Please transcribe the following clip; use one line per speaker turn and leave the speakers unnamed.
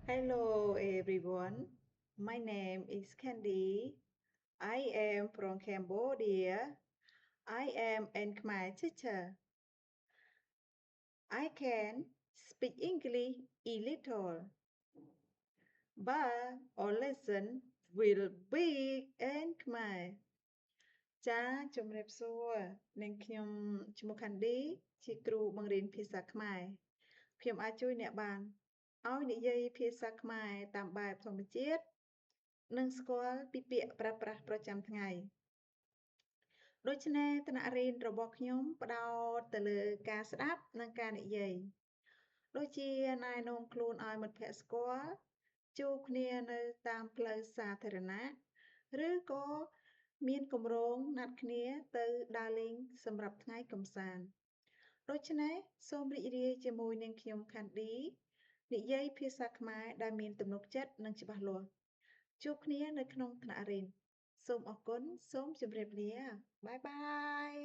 Hello everyone, my name is Candy. I am from Cambodia. I am an Khmer teacher. I can speak English a little, but our lesson will be in Khmer. ចាជំរាបសួរនាងខ្ញុំឈ្មោះ Candy ជាគ្រូបង្រៀនភាសាខ្មែរខ្ញុំអាចជួយអ្នកបានឲ្យនិយាយភាសាខ្មែរតាមបែបធម្មជាតិនិងស្គាល់ពីពាក្យប្រើប្រាស់ប្រចាំថ្ងៃដូច្នេះថ្នាក់រៀនរបស់ខ្ញុំផ្ដោតទៅលើការស្ដាប់និងការនិយាយដូចជាណែនាំខ្លួនឲ្យមិត្តភក្តិស្គាល់ជួបគ្នានៅតាមផ្លូវសាធារណៈឬក៏មានគម្រោងណាត់គ្នាទៅដើរលេងសម្រាប់ថ្ងៃកម្សាន្តដូច្នេះសូមរីករាយជាមួយនាងខ្ញុំ Candy និយាយភាសាខ្មែរដែលមានទំនុកចិត្តនិងច្បាស់លាស់ជួបគ្នានៅក្នុងថ្នាក់រៀនសូមអរគុណសូមជម្រាបលាបាយបាយ